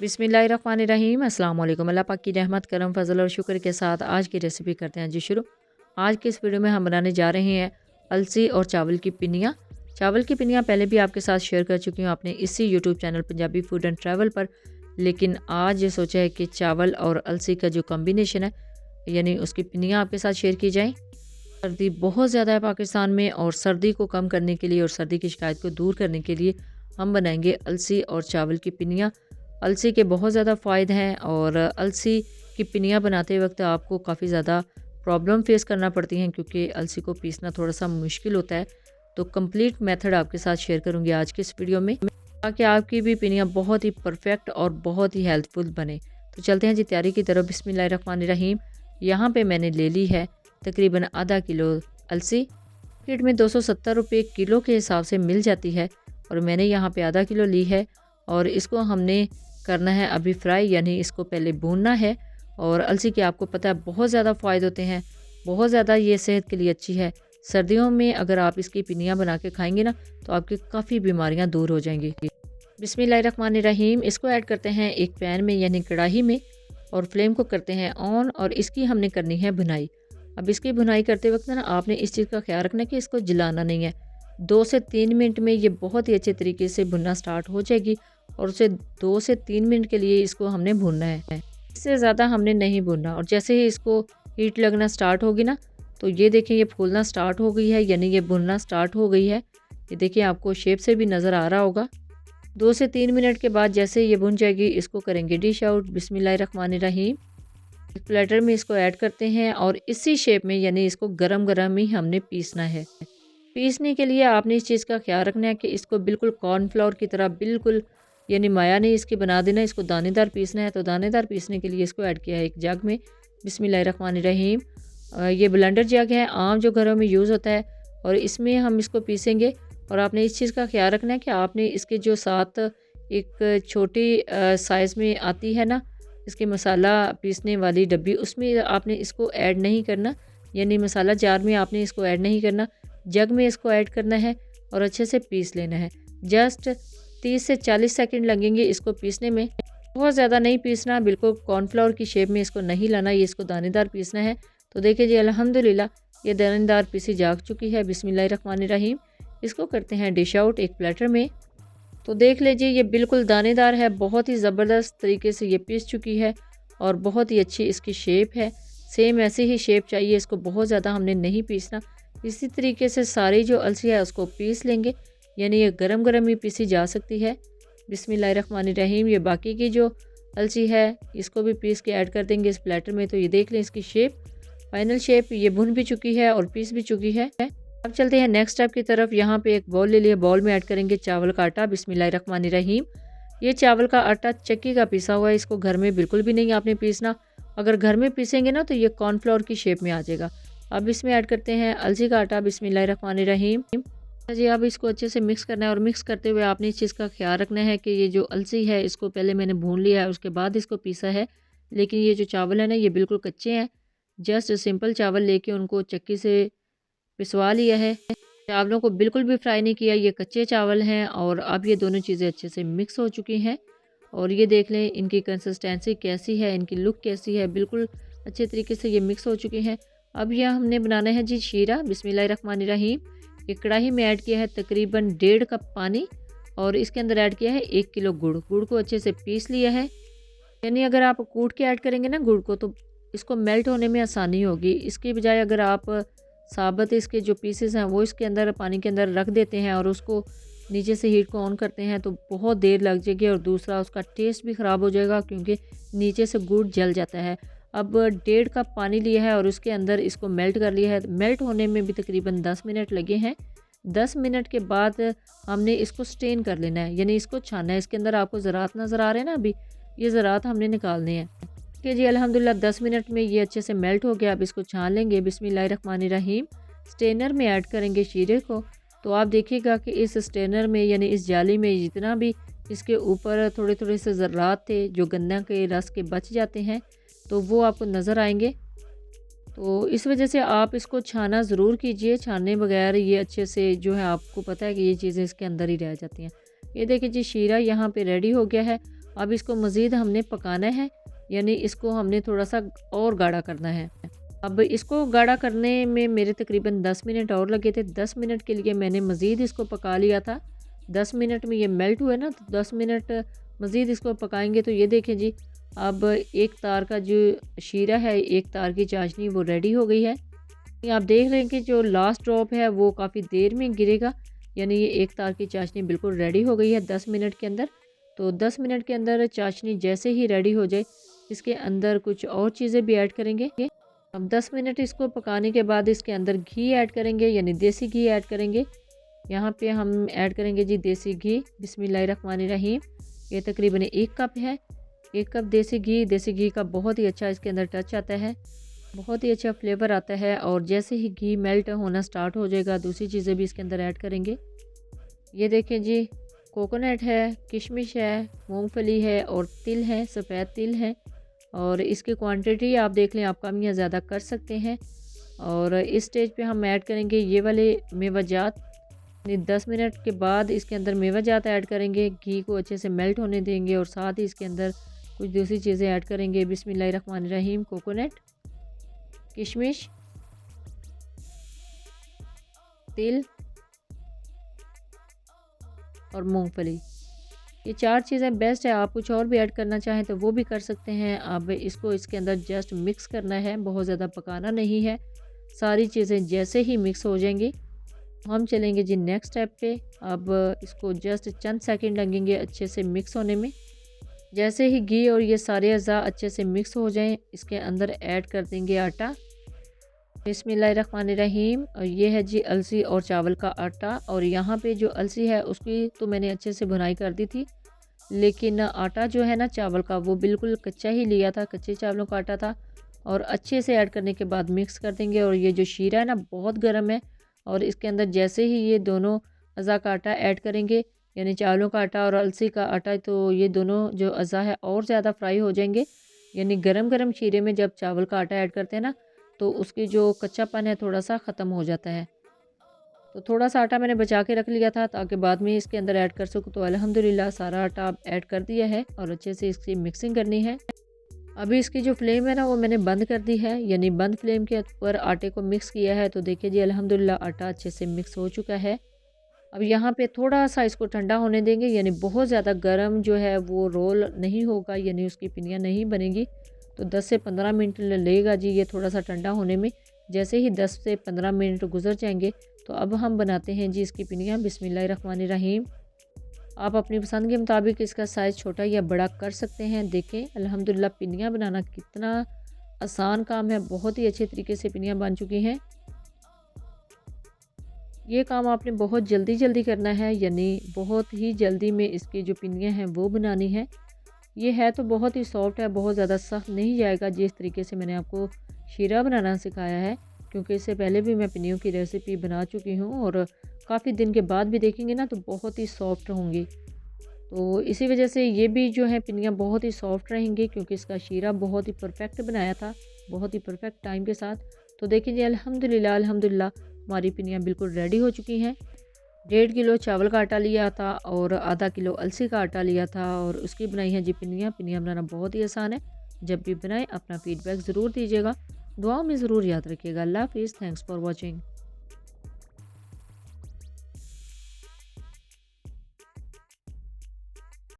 बिस्मिल्लाहिर्रहमानिर्रहीम। अस्सलाम वालेकुम। अल्लाह पाक की रहमत करम फजल और शुक्र के साथ आज की रेसिपी करते हैं जी शुरू। आज की इस वीडियो में हम बनाने जा रहे हैं अलसी और चावल की पिनिया। चावल की पिनिया पहले भी आपके साथ शेयर कर चुकी हूँ अपने इसी YouTube channel Punjabi food and travel पर, लेकिन आज ये सोचा है कि चावल और अलसी का जो कॉम्बिनेशन है यानी उसकी पिनिया आपके साथ शेयर की जाए। सर्दी बहुत ज़्यादा है पाकिस्तान में और सर्दी को कम करने के लिए और सर्दी की शिकायत को दूर करने के लिए हम बनाएंगे अलसी और चावल की पिनिया। अलसी के बहुत ज़्यादा फ़ायदे हैं और अलसी की पिनिया बनाते वक्त आपको काफ़ी ज़्यादा प्रॉब्लम फेस करना पड़ती हैं क्योंकि अलसी को पीसना थोड़ा सा मुश्किल होता है। तो कंप्लीट मेथड आपके साथ शेयर करूंगी आज की इस वीडियो में ताकि आपकी भी पिनिया बहुत ही परफेक्ट और बहुत ही हेल्पफुल बने। तो चलते हैं जी तैयारी की तरफ। बिस्मिल्लाहिर्रहमानिर्रहीम। यहाँ पे मैंने ले ली है तकरीबन आधा किलो अलसी। मार्केट में 270 रुपये किलो के हिसाब से मिल जाती है और मैंने यहाँ पे आधा किलो ली है और इसको हमने करना है अभी फ्राई, यानी इसको पहले भूनना है। और अलसी के आपको पता है बहुत ज़्यादा फ़ायदे होते हैं, बहुत ज़्यादा ये सेहत के लिए अच्छी है। सर्दियों में अगर आप इसकी पिनिया बना के खाएंगे ना तो आपकी काफ़ी बीमारियां दूर हो जाएंगी। बिस्मिल्लाहिर्रहमानिर्रहीम। इसको ऐड करते हैं एक पैन में यानी कढ़ाई में और फ्लेम को करते हैं ऑन और इसकी हमने करनी है भुनाई। अब इसकी भुनाई करते वक्त ना आपने इस चीज़ का ख्याल रखना है कि इसको जलाना नहीं है। 2 से 3 मिनट में ये बहुत ही अच्छे तरीके से भुनना स्टार्ट हो जाएगी और उसे 2 से 3 मिनट के लिए इसको हमने भूनना है, इससे ज़्यादा हमने नहीं भूनना। और जैसे ही इसको हीट लगना स्टार्ट होगी ना तो ये देखिए ये फूलना स्टार्ट हो गई है, यानी ये भुनना स्टार्ट हो गई है। ये देखिए आपको शेप से भी नज़र आ रहा होगा। 2 से 3 मिनट के बाद जैसे ये भुन जाएगी इसको करेंगे डिश आउट। बिस्मिल्लाहिर्रहमानिर्रहीम। एक प्लेटर में इसको ऐड करते हैं और इसी शेप में यानी इसको गरम गरम ही हमने पीसना है। पीसने के लिए आपने इस चीज़ का ख्याल रखना है कि इसको बिल्कुल कॉर्नफ्लोर की तरह बिल्कुल यानी माया नहीं इसकी बना देना, इसको दानेदार पीसना है। तो दानेदार पीसने के लिए इसको ऐड किया है एक जग में। बिस्मिल्लाहिर्रहमानिर्रहीम। ये ब्लेंडर जग है आम जो घरों में यूज़ होता है और इसमें हम इसको पीसेंगे। और आपने इस चीज़ का ख्याल रखना है कि आपने इसके जो साथ एक छोटी साइज़ में आती है ना इसके मसाला पीसने वाली डब्बी, उसमें आपने इसको ऐड नहीं करना, यानी मसाला जार में आपने इसको ऐड नहीं करना, जग में इसको ऐड करना है और अच्छे से पीस लेना है। जस्ट 30 से 40 सेकंड लगेंगे इसको पीसने में, बहुत ज़्यादा नहीं पीसना, बिल्कुल कॉर्नफ्लोर की शेप में इसको नहीं लाना, ये इसको दानेदार पीसना है। तो देखिए जी अल्हम्दुलिल्लाह ये दानेदार पीसी जाग चुकी है। बिस्मिल्लाहिर्रहमानिर्रहीम। इसको करते हैं डिश आउट एक प्लेटर में। तो देख लीजिए ये बिल्कुल दानेदार है, बहुत ही ज़बरदस्त तरीके से ये पीस चुकी है और बहुत ही अच्छी इसकी शेप है। सेम ऐसी ही शेप चाहिए इसको, बहुत ज़्यादा हमने नहीं पीसना। इसी तरीके से सारी जो अलसी है उसको पीस लेंगे, यानी ये गरम गरम ही पीसी जा सकती है। बिस्मिल्लाहिर्रहमानिर्रहीम। ये बाकी की जो अलसी है इसको भी पीस के ऐड कर देंगे इस प्लेटर में। तो ये देख लें इसकी शेप, फाइनल शेप, ये भुन भी चुकी है और पीस भी चुकी है। अब चलते हैं नेक्स्ट स्टेप की तरफ। यहाँ पे एक बाउल ले लिया, बाउल में ऐड करेंगे चावल का आटा। बिस्मिल्लाहिर्रहमानिर्रहीम। ये चावल का आटा चक्की का पिसा हुआ है, इसको घर में बिल्कुल भी नहीं आपने पीसना। अगर घर में पीसेंगे ना तो ये कॉर्नफ्लोर की शेप में आ जाएगा। अब इसमें ऐड करते हैं अलसी का आटा। बिस्मिल्लाहिर्रहमानिर्रहीम। जी अब इसको अच्छे से मिक्स करना है और मिक्स करते हुए आपने इस चीज़ का ख्याल रखना है कि ये जो अलसी है इसको पहले मैंने भून लिया है उसके बाद इसको पीसा है, लेकिन ये जो चावल है ना ये बिल्कुल कच्चे हैं। जस्ट सिंपल चावल लेके उनको चक्की से पिसवा लिया है, चावलों को बिल्कुल भी फ्राई नहीं किया, ये कच्चे चावल हैं। और अब ये दोनों चीज़ें अच्छे से मिक्स हो चुकी हैं और ये देख लें इनकी कंसिस्टेंसी कैसी है, इनकी लुक कैसी है, बिल्कुल अच्छे तरीके से ये मिक्स हो चुकी हैं। अब यह हमने बनाना है जी शीरा। बिस्मिल्लाहिर्रहमानिर्रहीम। एक कढ़ाई में ऐड किया है तकरीबन 1.5 कप पानी और इसके अंदर ऐड किया है 1 किलो गुड़। गुड़ को अच्छे से पीस लिया है, यानी अगर आप कूट के ऐड करेंगे ना गुड़ को तो इसको मेल्ट होने में आसानी होगी। इसके बजाय अगर आप साबुत इसके जो पीसेस हैं वो इसके अंदर पानी के अंदर रख देते हैं और उसको नीचे से हीट को ऑन करते हैं तो बहुत देर लग जाएगी और दूसरा उसका टेस्ट भी ख़राब हो जाएगा क्योंकि नीचे से गुड़ जल जाता है। अब 1.5 कप पानी लिया है और उसके अंदर इसको मेल्ट कर लिया है। मेल्ट होने में भी तकरीबन 10 मिनट लगे हैं। 10 मिनट के बाद हमने इसको स्टेन कर लेना है, यानी इसको छानना है। इसके अंदर आपको ज़रात नज़र आ रहे हैं ना, अभी ये ज़रात हमने निकालने हैं कि जी अल्हम्दुलिल्लाह 10 मिनट में ये अच्छे से मेल्ट हो गया। अब इसको छान लेंगे। बिस्मिल्लाहिर्रहमानिर्रहीम। स्टेनर में ऐड करेंगे शीरे को। तो आप देखिएगा कि इस स्टेनर में यानी इस जाली में जितना भी इसके ऊपर थोड़े थोड़े से ज़र्रात थे जो गन्ना के रस के बच जाते हैं तो वो आपको नज़र आएंगे। तो इस वजह से आप इसको छाना ज़रूर कीजिए, छानने बगैर ये अच्छे से जो है आपको पता है कि ये चीज़ें इसके अंदर ही रह जाती हैं। ये देखिए जी शीरा यहाँ पे रेडी हो गया है अब इसको मज़ीद हमने पकाना है, यानी इसको हमने थोड़ा सा और गाढ़ा करना है। अब इसको गाढ़ा करने में मेरे तकरीबन 10 मिनट और लगे थे। 10 मिनट के लिए मैंने मज़ीद इसको पका लिया था। 10 मिनट में ये मेल्ट हुआ ना, तो 10 मिनट मज़ीद इसको पकाएंगे। तो ये देखें जी, अब एक तार का जो शीरा है, एक तार की चाशनी वो रेडी हो गई है। ये आप देख रहे हैं कि जो लास्ट ड्रॉप है वो काफ़ी देर में गिरेगा, यानी ये एक तार की चाशनी बिल्कुल रेडी हो गई है 10 मिनट के अंदर। तो 10 मिनट के अंदर चाशनी जैसे ही रेडी हो जाए, इसके अंदर कुछ और चीज़ें भी ऐड करेंगे। अब 10 मिनट इसको पकाने के बाद इसके अंदर घी ऐड करेंगे, यानी देसी घी ऐड करेंगे। यहाँ पे हम ऐड करेंगे जी देसी घी। बिस्मिल्लाहिर्रहमानिर्रहीम। ये तकरीबन 1 कप है। 1 कप देसी घी। देसी घी का बहुत ही अच्छा इसके अंदर टच आता है, बहुत ही अच्छा फ्लेवर आता है। और जैसे ही घी मेल्ट होना स्टार्ट हो जाएगा, दूसरी चीज़ें भी इसके अंदर ऐड करेंगे। ये देखें जी, कोकोनट है, किशमिश है, मूंगफली है और तिल है, सफ़ेद तिल है। और इसकी क्वांटिटी आप देख लें, आप कम या ज़्यादा कर सकते हैं। और इस स्टेज पे हम ऐड करेंगे ये वाले मेवाजात। 10 मिनट के बाद इसके अंदर मेवाजात ऐड करेंगे, घी को अच्छे से मेल्ट होने देंगे और साथ ही इसके अंदर कुछ दूसरी चीज़ें ऐड करेंगे। बिस्मिल्लाहिर्रहमानिर्रहीम। कोकोनट, किशमिश, तिल और मूंगफली। ये 4 चीज़ें बेस्ट है। आप कुछ और भी ऐड करना चाहें तो वो भी कर सकते हैं। अब इसको इसके अंदर जस्ट मिक्स करना है, बहुत ज़्यादा पकाना नहीं है। सारी चीज़ें जैसे ही मिक्स हो जाएंगी, हम चलेंगे जी नेक्स्ट स्टेप पे। अब इसको जस्ट चंद सेकंड लगेंगे अच्छे से मिक्स होने में। जैसे ही घी और ये सारे अज़ा अच्छे से मिक्स हो जाएं, इसके अंदर ऐड कर देंगे आटा। बिस्मिल्लाहिर्रहमानिर्रहीम। और ये है जी अलसी और चावल का आटा। और यहाँ पे जो अलसी है उसकी तो मैंने अच्छे से भुनाई कर दी थी, लेकिन आटा जो है ना चावल का, वो बिल्कुल कच्चा ही लिया था, कच्चे चावलों का आटा था। और अच्छे से ऐड करने के बाद मिक्स कर देंगे। और ये जो शीरा है ना बहुत गर्म है, और इसके अंदर जैसे ही ये दोनों अज़ा का आटा ऐड करेंगे, यानी चावलों का आटा और अलसी का आटा, तो ये दोनों जो अज़ा है और ज़्यादा फ्राई हो जाएंगे। यानी गरम गरम शीरे में जब चावल का आटा ऐड करते हैं ना, तो उसकी जो कच्चापन है थोड़ा सा ख़त्म हो जाता है। तो थोड़ा सा आटा मैंने बचा के रख लिया था ताकि बाद में इसके अंदर ऐड कर सकूँ। तो अल्हम्दुलिल्लाह सारा आटा अब ऐड कर दिया है और अच्छे से इसकी मिक्सिंग करनी है। अभी इसकी जो फ्लेम है ना वो मैंने बंद कर दी है, यानी बंद फ्लेम के ऊपर आटे को मिक्स किया है। तो देखिए जी अल्हम्दुलिल्लाह आटा अच्छे से मिक्स हो चुका है। अब यहाँ पे थोड़ा सा इसको ठंडा होने देंगे, यानी बहुत ज़्यादा गर्म जो है वो रोल नहीं होगा, यानी उसकी पिनियाँ नहीं बनेगी। तो 10 से 15 मिनट लेगा जी ये थोड़ा सा ठंडा होने में। जैसे ही 10 से 15 मिनट गुजर जाएंगे, तो अब हम बनाते हैं जी इसकी पिनियाँ। बिस्मिल्लाहिर्रहमानिर्रहीम। आप अपनी पसंद के मुताबिक इसका साइज़ छोटा या बड़ा कर सकते हैं। देखें अल्हम्दुलिल्लाह पिनियाँ बनाना कितना आसान काम है, बहुत ही अच्छे तरीके से पिनियाँ बन चुकी हैं। ये काम आपने बहुत जल्दी जल्दी करना है, यानी बहुत ही जल्दी में इसकी जो पिनियाँ हैं वो बनानी है। ये है तो बहुत ही सॉफ्ट है, बहुत ज़्यादा सख्त नहीं जाएगा जिस तरीके से मैंने आपको शीरा बनाना सिखाया है, क्योंकि इससे पहले भी मैं पिनियों की रेसिपी बना चुकी हूँ और काफ़ी दिन के बाद भी देखेंगे ना तो बहुत ही सॉफ्ट होंगी। तो इसी वजह से ये भी जो है पिनियाँ बहुत ही सॉफ्ट रहेंगी, क्योंकि इसका शीरा बहुत ही परफेक्ट बनाया था, बहुत ही परफेक्ट टाइम के साथ। तो देखिए जी अल्हम्दुलिल्लाह अल्हम्दुलिल्लाह हमारी पिनियाँ बिल्कुल रेडी हो चुकी हैं। 1.5 किलो चावल का आटा लिया था और आधा किलो अलसी का आटा लिया था और उसकी बनाई है जी पिनियाँ। पिनियाँ बनाना बहुत ही आसान है। जब भी बनाएं अपना फीडबैक ज़रूर दीजिएगा, दुआओं में ज़रूर याद रखिएगा। अल्लाह हाफ़िज़। Thanks for watching.